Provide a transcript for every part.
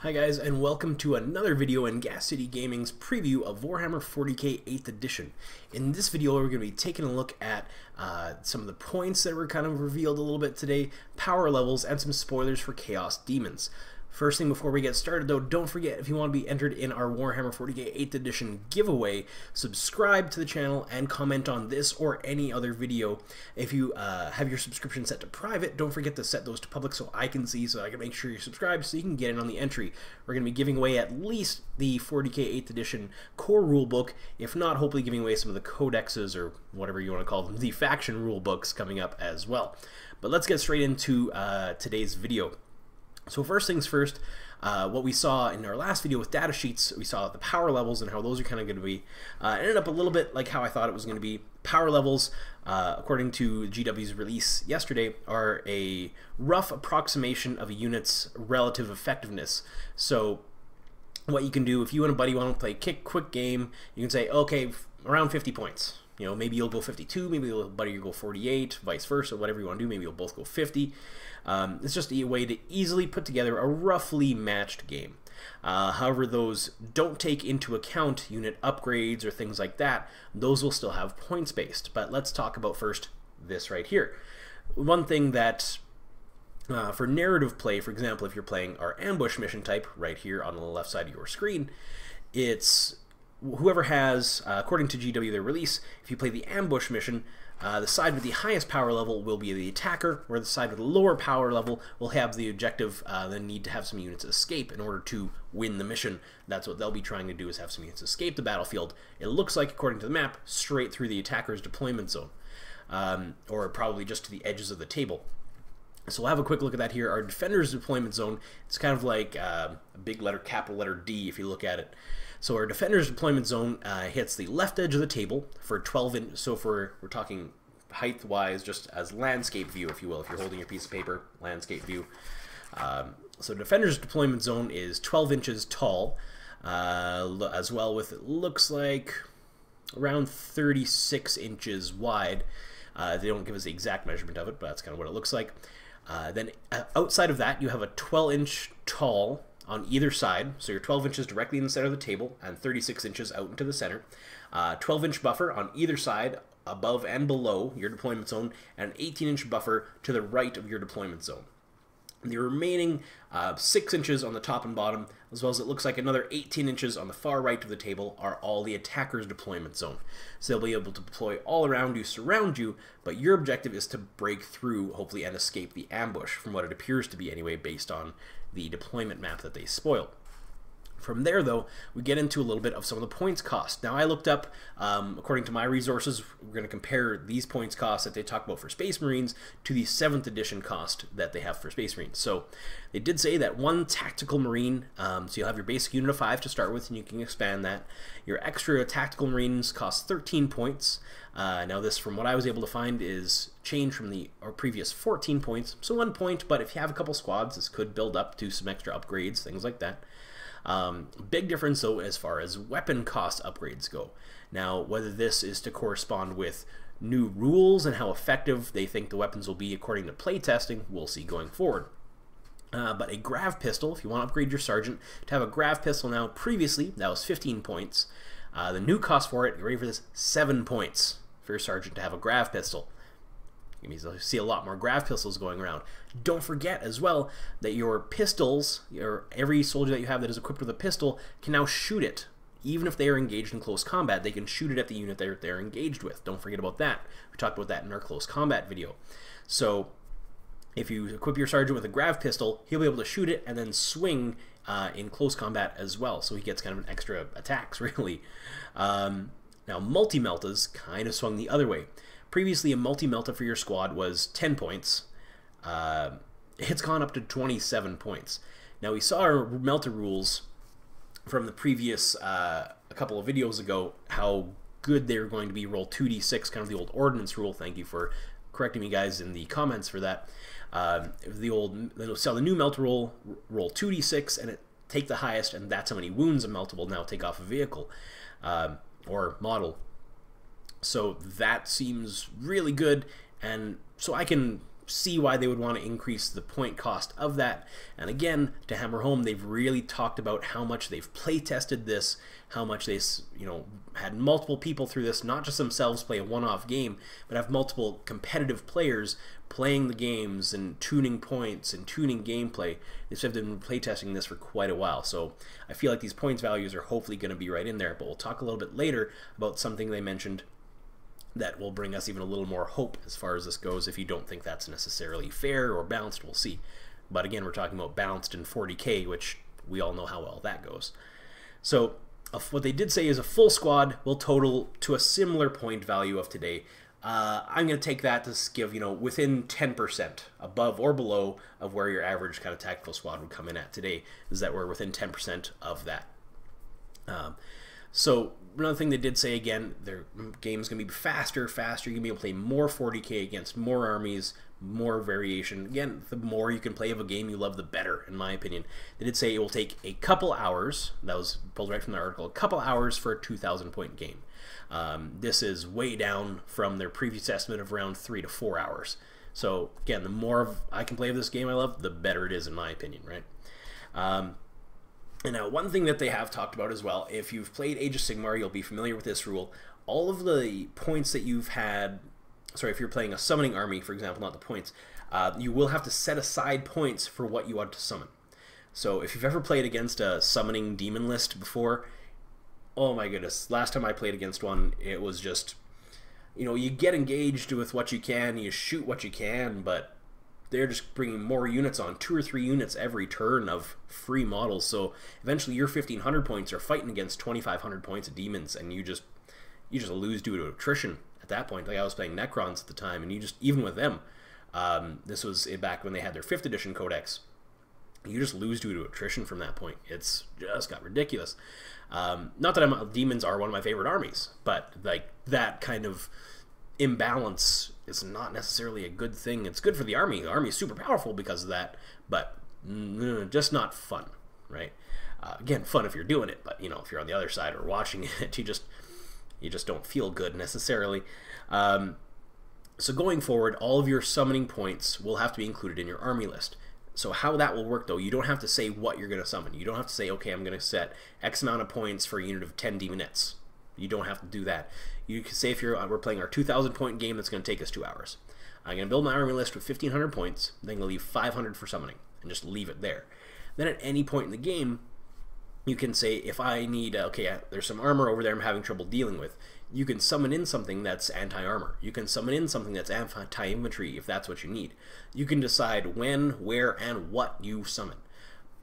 Hi guys, and welcome to another video in Gas City Gaming's preview of Warhammer 40k 8th edition. In this video we're going to be taking a look at some of the points that were kind of revealed a little bit today, power levels, and some spoilers for Chaos Demons. First thing before we get started though, don't forget if you want to be entered in our Warhammer 40k 8th edition giveaway, subscribe to the channel and comment on this or any other video. If you have your subscription set to private, don't forget to set those to public so I can see, so I can make sure you're subscribed so you can get in on the entry. We're going to be giving away at least the 40k 8th edition core rulebook, if not hopefully giving away some of the codexes or whatever you want to call them, the faction rulebooks coming up as well. But let's get straight into today's video. So first things first, what we saw in our last video with data sheets, we saw the power levels and how those are kind of going to be. It ended up a little bit like how I thought it was going to be. Power levels, according to GW's release yesterday, are a rough approximation of a unit's relative effectiveness. So what you can do, if you and a buddy want to play a quick game, you can say, okay, around 50 points. You know, maybe you'll go 52, maybe your buddy will go 48, vice versa, whatever you want to do. Maybe you'll both go 50. It's just a way to easily put together a roughly matched game. However, those don't take into account unit upgrades or things like that. Those will still have points based. But let's talk about first this right here. One thing that for narrative play, for example, if you're playing our ambush mission type right here on the left side of your screen, it's whoever has, according to GW, their release, if you play the ambush mission, the side with the highest power level will be the attacker, where the side with the lower power level will have the objective, the need to have some units escape in order to win the mission. That's what they'll be trying to do, is have some units escape the battlefield. It looks like, according to the map, straight through the attacker's deployment zone, or probably just to the edges of the table. So we'll have a quick look at that here. Our defender's deployment zone, it's kind of like a big letter, capital letter D if you look at it. So our defender's deployment zone hits the left edge of the table for 12 inch. So we're talking height-wise, just as landscape view, if you will, if you're holding your piece of paper, landscape view. So defender's deployment zone is 12 inches tall, as well with, it looks like, around 36 inches wide. They don't give us the exact measurement of it, but that's kind of what it looks like. Then outside of that, you have a 12-inch tall on either side, so you're 12 inches directly in the center of the table and 36 inches out into the center. 12-inch buffer on either side, above and below your deployment zone, and an 18-inch buffer to the right of your deployment zone. The remaining 6 inches on the top and bottom, as well as it looks like another 18 inches on the far right of the table, are all the attacker's deployment zone. So they'll be able to deploy all around you, surround you, but your objective is to break through, hopefully, and escape the ambush, from what it appears to be anyway, based on the deployment map that they spoil. From there, though, we get into a little bit of some of the points cost. Now, I looked up, according to my resources, we're going to compare these points costs that they talk about for Space Marines to the 7th edition cost that they have for Space Marines. So, they did say that one tactical Marine, so you'll have your basic unit of 5 to start with, and you can expand that. Your extra tactical Marines cost 13 points. Now, this, from what I was able to find, is changed from the previous 14 points, so 1 point, but if you have a couple squads, this could build up to some extra upgrades, things like that. Big difference, though, as far as weapon cost upgrades go. Now, whether this is to correspond with new rules and how effective they think the weapons will be according to playtesting, we'll see going forward. But a grav pistol, if you want to upgrade your sergeant to have a grav pistol now, previously that was 15 points. The new cost for it, you ready for this? 7 points for your sergeant to have a grav pistol. You see a lot more grav pistols going around. Don't forget as well that your pistols, every soldier that you have that is equipped with a pistol can now shoot it. Even if they are engaged in close combat, they can shoot it at the unit they're engaged with. Don't forget about that. We talked about that in our close combat video. So if you equip your sergeant with a grav pistol, he'll be able to shoot it and then swing in close combat as well. So he gets kind of an extra attacks, really. Now, multi-meltas kind of swung the other way. Previously, a multi-melta for your squad was 10 points. It's gone up to 27 points. Now, we saw our melta rules from the previous, a couple of videos ago, how good they were going to be. Roll 2d6, kind of the old ordnance rule. Thank you for correcting me, guys, in the comments for that. So the new melta rule, roll 2d6, and it take the highest, and that's how many wounds a melta will now take off a vehicle or model. So that seems really good, and so I can see why they would want to increase the point cost of that. And again, to hammer home, they've really talked about how much they've play tested this, how much they, had multiple people through this, not just themselves play a one-off game, but have multiple competitive players playing the games and tuning points and tuning gameplay. They've been play testing this for quite a while, so I feel like these points values are hopefully going to be right in there. But we'll talk a little bit later about something they mentioned that will bring us even a little more hope as far as this goes. If you don't think that's necessarily fair or balanced, we'll see. But again, we're talking about balanced in 40k, which we all know how well that goes. So what they did say is a full squad will total to a similar point value of today. I'm going to take that to give, within 10% above or below of where your average kind of tactical squad would come in at today, is that we're within 10% of that. So another thing they did say, again, their game's going to be faster. You're going to be able to play more 40k against more armies, more variation. Again, the more you can play of a game you love, the better, in my opinion. They did say it will take a couple hours. That was pulled right from the article. A couple hours for a 2,000-point game. This is way down from their previous estimate of around 3 to 4 hours. So again, the more I can play of this game I love, the better it is, in my opinion, right? And now, one thing that they have talked about as well, if you've played Age of Sigmar, you'll be familiar with this rule. All of the points that you've had, sorry, if you're playing a summoning army, for example, not the points, you will have to set aside points for what you want to summon. So if you've ever played against a summoning demon list before, oh my goodness, last time I played against one, it was just, you get engaged with what you can, you shoot what you can, but they're just bringing more units on, 2 or 3 units every turn of free models. So eventually your 1,500 points are fighting against 2,500 points of demons, and you just lose due to attrition at that point. Like, I was playing Necrons at the time, and even with them, this was back when they had their 5th edition codex, you just lose due to attrition from that point. It's just got ridiculous. Not that demons are one of my favorite armies, but like that kind of imbalance is not necessarily a good thing. It's good for the army. The army is super powerful because of that, but just not fun, right? Again, fun if you're doing it, but if you're on the other side or watching it, you just don't feel good necessarily. So going forward, all of your summoning points will have to be included in your army list. So how that will work, though, you don't have to say what you're going to summon. You don't have to say, okay, I'm going to set X amount of points for a unit of 10 demonettes. You don't have to do that. You can say, if we're playing our 2,000-point game that's going to take us 2 hours, I'm going to build my army list with 1,500 points, then I'm going to leave 500 for summoning, and just leave it there. Then at any point in the game, you can say, if I need, okay, there's some armor over there I'm having trouble dealing with, you can summon in something that's anti-armor. You can summon in something that's anti-infantry if that's what you need. You can decide when, where, and what you summon.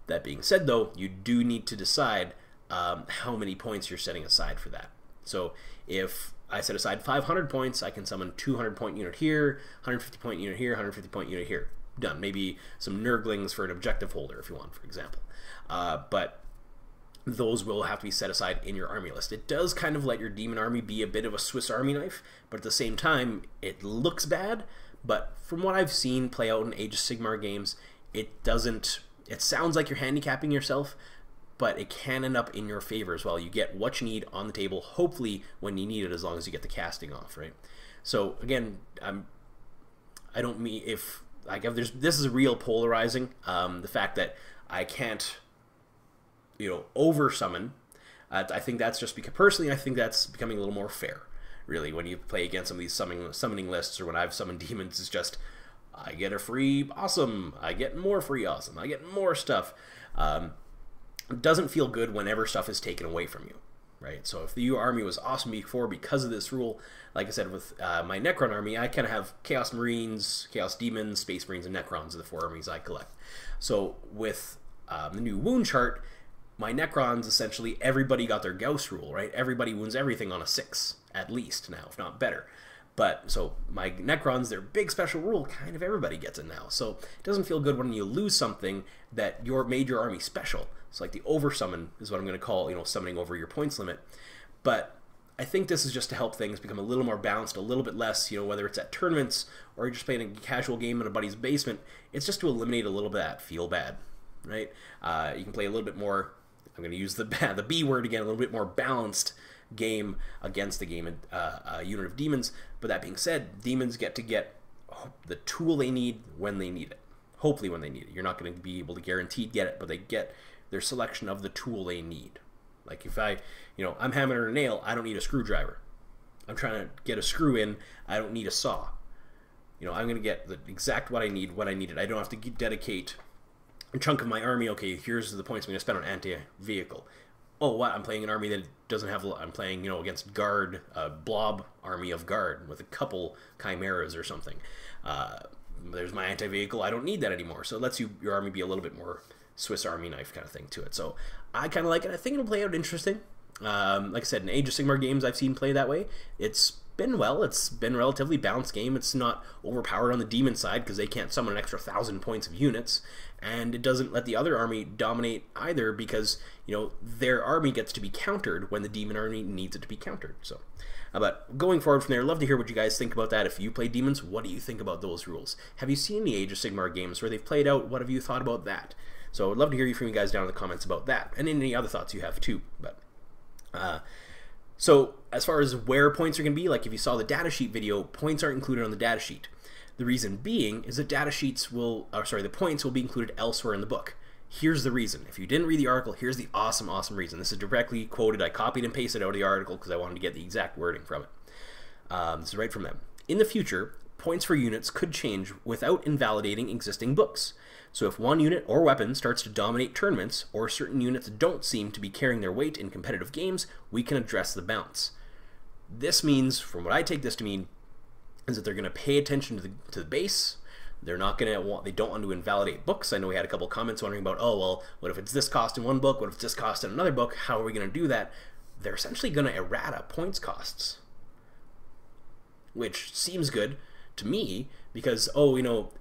That being said, though, you do need to decide how many points you're setting aside for that. So if I set aside 500 points, I can summon 200-point unit here, 150-point unit here, 150-point unit here. Done. Maybe some Nerdlings for an objective holder if you want, for example. But those will have to be set aside in your army list. It does kind of let your demon army be a bit of a Swiss Army knife, but at the same time, it looks bad. But from what I've seen play out in Age of Sigmar games, it doesn't. It sounds like you're handicapping yourself, but it can end up in your favor as well. You get what you need on the table, hopefully when you need it, as long as you get the casting off, right? So again, I don't mean if this is real polarizing. The fact that I can't, over summon. I think that's just because personally, I think that's becoming a little more fair. Really, when you play against some of these summoning lists, or when I've summoned demons, it's just I get a free awesome, I get more free awesome, I get more stuff. It doesn't feel good whenever stuff is taken away from you, right? So if the army was awesome before because of this rule, like I said with my Necron army, I kind of have Chaos Marines, Chaos Demons, Space Marines, and Necrons are the 4 armies I collect. So with the new wound chart, my Necrons, essentially everybody got their Gauss rule, right? Everybody wounds everything on a 6, at least now, if not better. But, so, my Necrons, their big special rule, kind of everybody gets it now. So, it doesn't feel good when you lose something that made your army special. It's like the oversummon is what I'm going to call, summoning over your points limit. But I think this is just to help things become a little more balanced, a little bit less, whether it's at tournaments or you're just playing a casual game in a buddy's basement. It's just to eliminate a little bit of that feel bad, right? You can play a little bit more, I'm going to use the B word again, a little bit more balanced game against the game unit of demons. But that being said, demons get to get the tool they need when they need it. Hopefully when they need it. You're not going to be able to guaranteed get it, but they get their selection of the tool they need. Like if I'm hammering a nail, I don't need a screwdriver. I'm trying to get a screw in, I don't need a saw. I'm going to get the exact what I need when I need it. I don't have to dedicate a chunk of my army. Okay, here's the points I'm going to spend on anti-vehicle. Oh, what? I'm playing an army that doesn't have... I'm playing, against guard, a blob army of guard with a couple chimeras or something. There's my anti-vehicle. I don't need that anymore. So it lets your army be a little bit more Swiss Army knife kind of thing to it. So I kind of like it. I think it'll play out interesting. Like I said, in Age of Sigmar games I've seen play that way. It's been well. It's been a relatively balanced game. It's not overpowered on the demon side because they can't summon an extra 1,000 points of units, and it doesn't let the other army dominate either because their army gets to be countered when the demon army needs it to be countered. So, but going forward from there, I'd love to hear what you guys think about that. If you play demons, what do you think about those rules? Have you seen the Age of Sigmar games where they've played out? What have you thought about that? So I'd love to hear from you guys down in the comments about that, and any other thoughts you have too. But so as far as where points are going to be, like if you saw the datasheet video, points aren't included on the datasheet. The reason being is that the points will be included elsewhere in the book. Here's the reason. If you didn't read the article, here's the awesome reason. This is directly quoted. I copied and pasted out of the article because I wanted to get the exact wording from it. This is right from them. In the future, points for units could change without invalidating existing books. So if one unit or weapon starts to dominate tournaments, or certain units don't seem to be carrying their weight in competitive games, we can address the balance. This means, from what I take this to mean, is that they're going to pay attention to the base. They're not going to they don't want to invalidate books. I know we had a couple comments wondering about, oh, well, what if it's this cost in one book? What if it's this cost in another book? How are we going to do that? They're essentially going to errata points costs, which seems good to me because,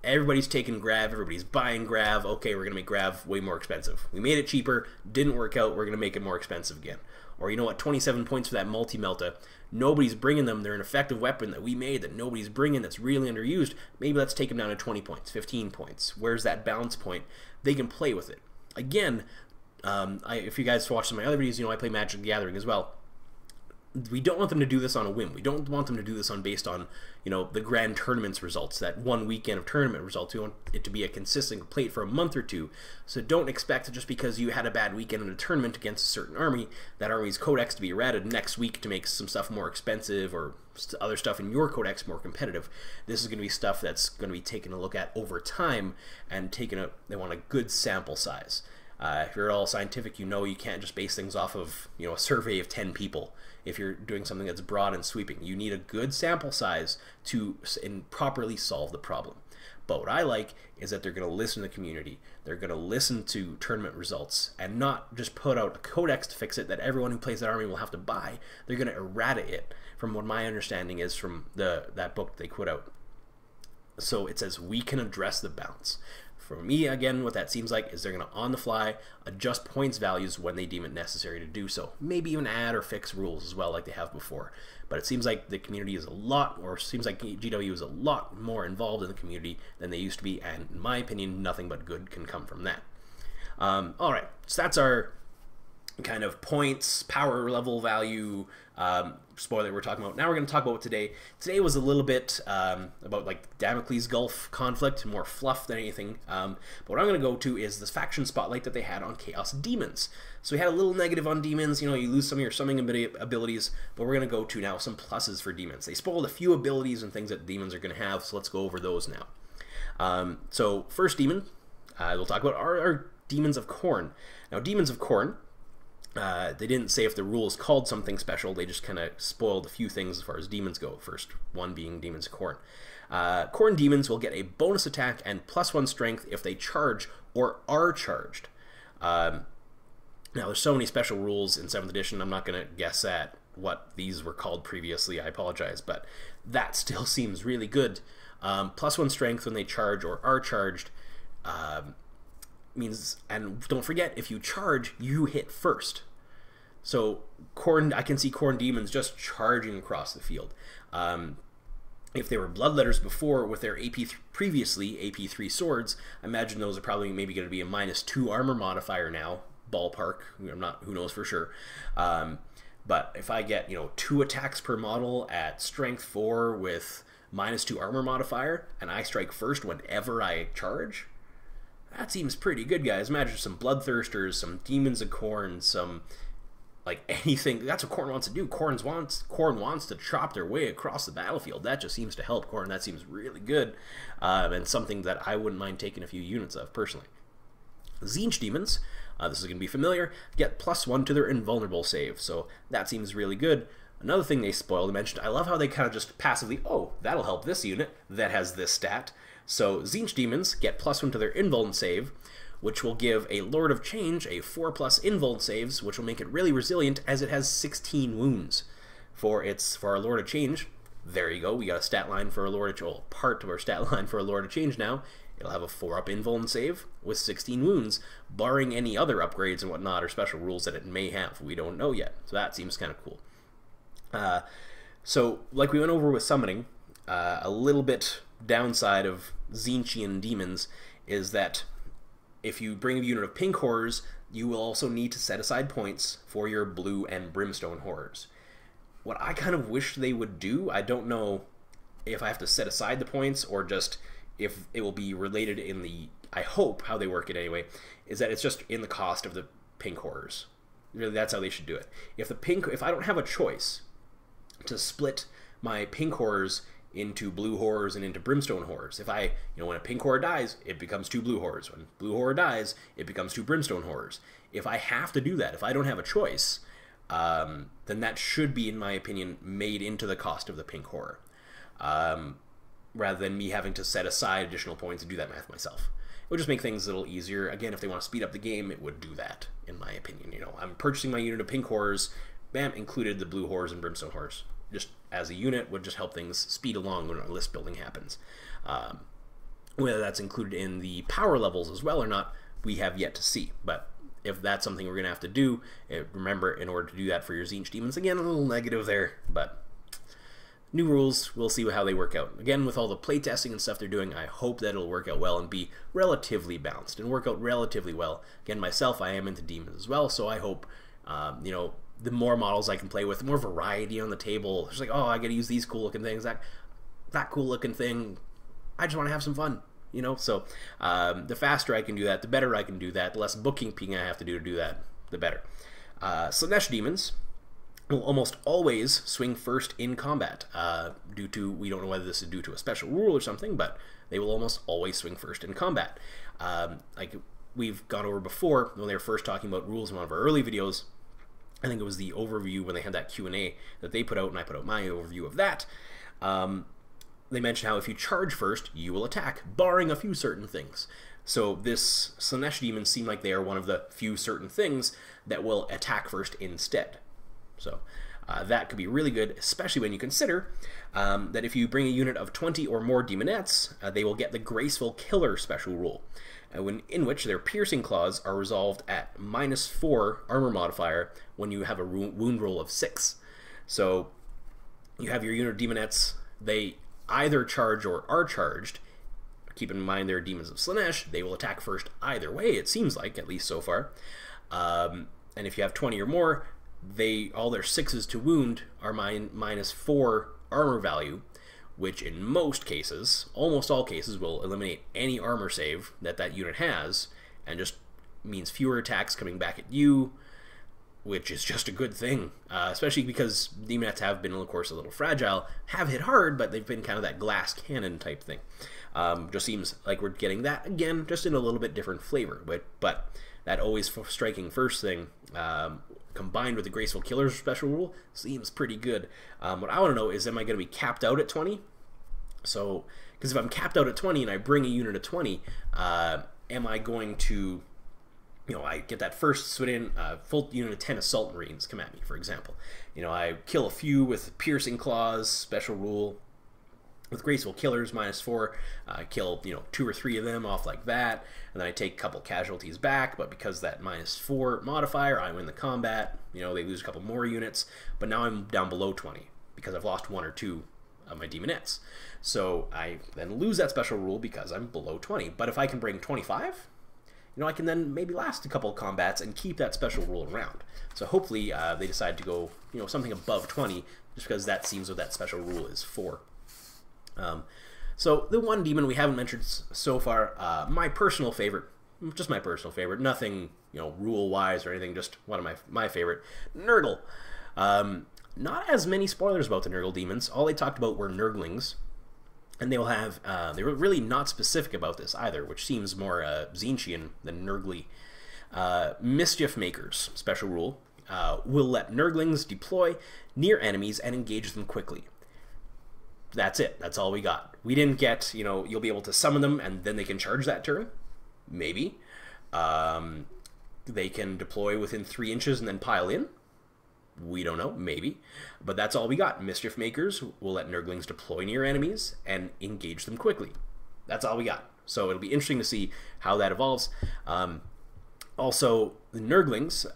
everybody's taking Grav, everybody's buying Grav. Okay, we're going to make Grav way more expensive. We made it cheaper, didn't work out, we're going to make it more expensive again. Or 27 points for that multi-melta. Nobody's bringing them. They're an effective weapon that we made that nobody's bringing that's really underused. Maybe let's take them down to 20 points, 15 points. Where's that balance point? They can play with it. Again, if you guys watch some of my other videos, I play Magic the Gathering as well. We don't want them to do this on a whim. We don't want them to do this based on, the grand tournament's results, that one weekend of tournament results. We want it to be a consistent plate for a month or two. So don't expect just because you had a bad weekend in a tournament against a certain army, that army's codex to be errated next week to make some stuff more expensive or other stuff in your codex more competitive. This is going to be stuff that's going to be taken a look at over time and they want a good sample size. If you're at all scientific, you can't just base things off of a survey of 10 people. If you're doing something that's broad and sweeping, you need a good sample size to properly solve the problem. But what I like is that they're going to listen to the community. They're going to listen to tournament results and not just put out a codex to fix it that everyone who plays that army will have to buy. They're going to errata it, from what my understanding is from that book they put out. So it says we can address the balance. For me, again, what that seems like is they're going to, on the fly, adjust points values when they deem it necessary to do so. Maybe even add or fix rules as well, like they have before. But it seems like the community is seems like GW is a lot more involved in the community than they used to be, and in my opinion, nothing but good can come from that. Alright, so that's our kind of points, power level value, spoiler we're talking about. Now we're going to talk about today. Today was a little bit about like Damocles Gulf conflict, more fluff than anything. But what I'm going to go to is this faction spotlight that they had on Chaos Demons. So we had a little negative on Demons, you lose some of your summoning abilities, but we're going to go to now some pluses for Demons. They spoiled a few abilities and things that Demons are going to have, so let's go over those now. So first Demon we'll talk about are Demons of Khorne. Now Demons of Khorne, they didn't say if the rule is called something special. They just kind of spoiled a few things as far as demons go. First one being Demons of Khorne. Khorne demons will get a bonus attack and +1 strength if they charge or are charged. Now there's so many special rules in 7th edition. I'm not going to guess at what these were called previously. I apologize, but that still seems really good. +1 strength when they charge or are charged. Means, and don't forget, if you charge, you hit first. So I can see Khorne demons just charging across the field. If they were bloodletters before with their previously AP3 swords, I imagine those are probably maybe going to be a -2 armor modifier now, ballpark. Who knows for sure. But if I get 2 attacks per model at strength 4 with -2 armor modifier, and I strike first whenever I charge. That seems pretty good, guys. Imagine some Bloodthirsters, some Demons of Khorne, some, like, anything. That's what Khorne wants to do. Khorne wants to chop their way across the battlefield. That just seems to help Khorne. That seems really good, and something that I wouldn't mind taking a few units of, personally. Tzeentch Demons, this is going to be familiar, get +1 to their invulnerable save, so that seems really good. Another thing they spoiled, I mentioned, I love how they kind of just passively, oh, that'll help this unit that has this stat. So Tzeentch Demons get +1 to their invuln save, which will give a Lord of Change a 4+ invuln saves, which will make it really resilient as it has 16 wounds. For our Lord of Change, there you go, we got a stat line for a Lord of Change, well, part of our stat line for a Lord of Change now. It'll have a 4-up invuln save with 16 wounds, barring any other upgrades and whatnot or special rules that it may have. We don't know yet, so that seems kind of cool. So, like we went over with summoning, a little bit downside of Tzeentchian demons is that if you bring a unit of pink horrors, you will also need to set aside points for your blue and brimstone horrors. What I kind of wish they would do, I don't know if I have to set aside the points or just if it will be related in the, I hope how they work it anyway, is that it's just in the cost of the pink horrors. Really, that's how they should do it. If I don't have a choice to split my pink horrors into blue horrors and into brimstone horrors. If when a pink horror dies, it becomes 2 blue horrors. When blue horror dies, it becomes 2 brimstone horrors. If I have to do that, if I don't have a choice, then that should be, in my opinion, made into the cost of the pink horror, rather than me having to set aside additional points and do that math myself. It would just make things a little easier. Again, if they want to speed up the game, it would do that, in my opinion. I'm purchasing my unit of pink horrors, bam, included the blue horrors and brimstone horrors. Just as a unit would just help things speed along when list building happens. Whether that's included in the power levels as well or not, we have yet to see. But if that's something we're going to have to do, remember, in order to do that for your Tzeentch Demons, again, a little negative there, but new rules, we'll see how they work out. Again, with all the playtesting and stuff they're doing, I hope that it'll work out well and be relatively balanced and work out relatively well. Again, myself, I am into demons as well, so I hope, the more models I can play with, the more variety on the table. It's like, oh, I got to use these cool looking things, that cool looking thing. I just want to have some fun, So the faster I can do that, the better I can do that. The less bookkeeping I have to do that, the better. Slaanesh Demons will almost always swing first in combat. Due to, we don't know whether this is due to a special rule or something, but they will almost always swing first in combat. Like we've gone over before, when they were first talking about rules in one of our early videos, I think it was the overview when they had that Q&A that they put out, and I put out my overview of that. They mentioned how if you charge first, you will attack, barring a few certain things. So this Slaanesh Demons seem like they are one of the few certain things that will attack first instead. So that could be really good, especially when you consider that if you bring a unit of 20 or more Demonettes, they will get the Graceful Killer special rule, in which their piercing claws are resolved at -4 armor modifier when you have a wound roll of 6. So you have your unit of Demonettes, they either charge or are charged. Keep in mind they're Demons of Slaanesh, they will attack first either way, it seems like, at least so far. And if you have 20 or more, all their 6s to wound are -4 armor value, which in most cases, almost all cases, will eliminate any armor save that unit has, and just means fewer attacks coming back at you, which is just a good thing, especially because Demonettes have been, of course, a little fragile, have hit hard, but they've been kind of that glass cannon type thing. Just seems like we're getting that, again, just in a little bit different flavor, but that always striking first thing, combined with the Graceful Killers special rule, seems pretty good. What I want to know is, am I going to be capped out at 20? So, because if I'm capped out at 20 and I bring a unit of 20, am I going to, I get that first swing in, full unit of 10 Assault Marines come at me, for example. I kill a few with Piercing Claws, special rule. With Graceful Killers, -4, I kill, 2 or 3 of them off like that, and then I take a couple casualties back, but because that -4 modifier, I win the combat. They lose a couple more units, but now I'm down below 20, because I've lost 1 or 2 of my Demonettes. So I then lose that special rule because I'm below 20. But if I can bring 25, I can then maybe last a couple of combats and keep that special rule around. So hopefully they decide to go, something above 20, just because that seems what that special rule is for. So the one demon we haven't mentioned so far, my personal favorite, just my personal favorite, nothing, you know, rule-wise or anything, just one of my favorite, Nerdle. Not as many spoilers about the Nurgle demons. All they talked about were Nerdlings, and they will have, they were really not specific about this either, which seems more Tzeentchian than Nurgly. Mischief Makers, special rule, will let Nurglings deploy near enemies and engage them quickly. That's it. That's all we got. We didn't get, you know, you'll be able to summon them and then they can charge that turn. Maybe. They can deploy within 3 inches and then pile in. We don't know. Maybe. But that's all we got. Mischief Makers will let Nurglings deploy near enemies and engage them quickly. That's all we got. So it'll be interesting to see how that evolves. Also, the Nurglings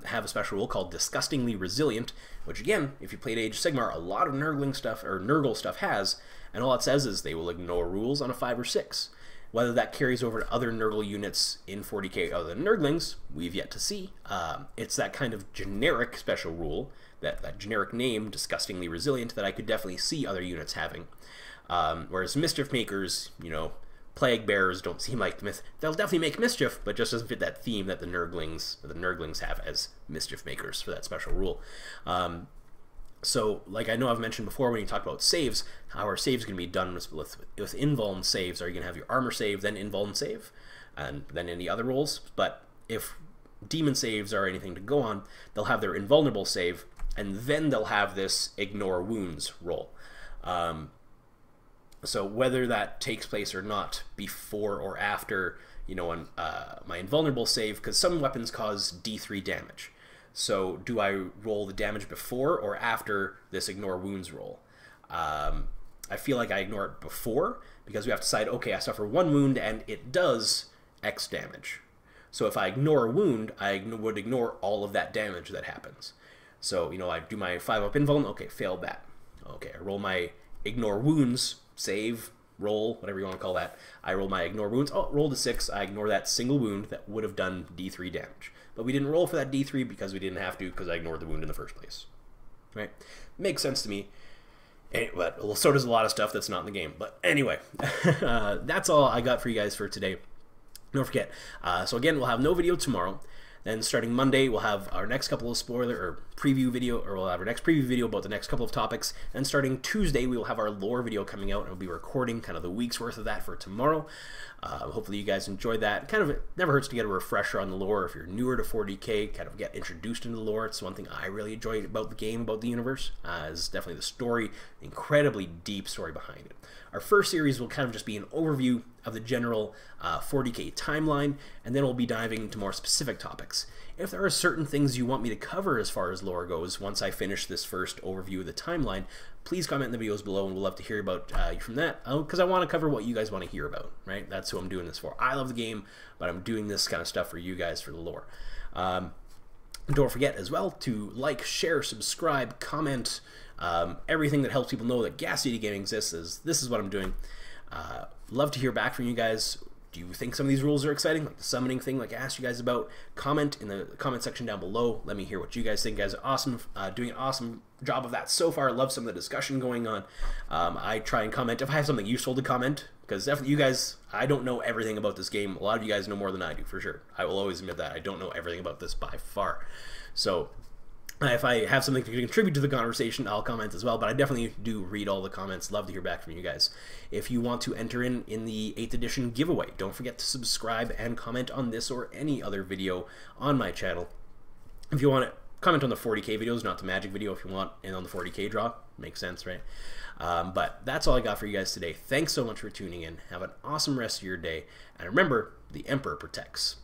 have a special rule called Disgustingly Resilient, which again, if you played Age of Sigmar, a lot of Nurgling stuff, or Nurgle stuff has, and all it says is they will ignore rules on a 5 or 6. Whether that carries over to other Nurgle units in 40k other than Nurglings, we've yet to see. It's that kind of generic special rule, that generic name, Disgustingly Resilient, that I could definitely see other units having. Whereas Mischief Makers, you know, Plague Bearers don't seem like they'll definitely make mischief, but just doesn't fit that theme that the Nurglings have as Mischief Makers for that special rule. So, like I know I've mentioned before when you talk about saves, how our saves going to be done with invuln saves. Are you going to have your armor save, then invuln save, and then any other rolls? But if demon saves are anything to go on, they'll have their invulnerable save, and then they'll have this ignore wounds roll. So whether that takes place or not, before or after, you know, my invulnerable save, because some weapons cause D3 damage. So do I roll the damage before or after this ignore wounds roll? I feel like I ignore it before, because we have to decide, okay, I suffer 1 wound and it does X damage. So if I ignore a wound, I would ignore all of that damage that happens. So, you know, I do my 5-up invuln, okay, failed that. Okay, I roll my ignore wounds, save, roll, whatever you want to call that. I roll my ignore wounds. Oh, rolled a 6. I ignore that single wound that would have done D3 damage. But we didn't roll for that D3 because we didn't have to, because I ignored the wound in the first place. Right? Makes sense to me. But well, so does a lot of stuff that's not in the game. But anyway, that's all I got for you guys for today. Don't forget. So again, we'll have no video tomorrow. Then starting Monday, we'll have our next couple of spoiler or preview video, or we'll have our next preview video about the next couple of topics. And starting Tuesday, we will have our lore video coming out, and we'll be recording kind of the week's worth of that for tomorrow. Hopefully you guys enjoyed that. Kind of, it never hurts to get a refresher on the lore. If you're newer to 40k, kind of get introduced into the lore. It's one thing I really enjoy about the game, about the universe, is definitely the story, the incredibly deep story behind it. Our first series will kind of just be an overview of the general 40k timeline, and then we'll be diving into more specific topics. If there are certain things you want me to cover as far as lore goes, once I finish this first overview of the timeline, please comment in the videos below, and we'll love to hear about you from that, because I want to cover what you guys want to hear about, right? That's who I'm doing this for. I love the game, but I'm doing this kind of stuff for you guys for the lore. Don't forget as well to like, share, subscribe, comment, everything that helps people know that Gas City Gaming exists. This is what I'm doing. Love to hear back from you guys. Do you think some of these rules are exciting, like the summoning thing, like I asked you guys about? Comment in the comment section down below. Let me hear what you guys think. You guys are awesome, doing an awesome job of that so far. I love some of the discussion going on. I try and comment if I have something useful to comment, because definitely you guys, I don't know everything about this game. A lot of you guys know more than I do, for sure. I will always admit that. I don't know everything about this by far. So if I have something to contribute to the conversation, I'll comment as well, but I definitely do read all the comments. Love to hear back from you guys. If you want to enter in the 8th edition giveaway, don't forget to subscribe and comment on this or any other video on my channel. If you want to comment on the 40k videos, not the magic video if you want, and on the 40k draw. Makes sense, right? But that's all I got for you guys today. Thanks so much for tuning in. Have an awesome rest of your day, and remember, the Emperor protects.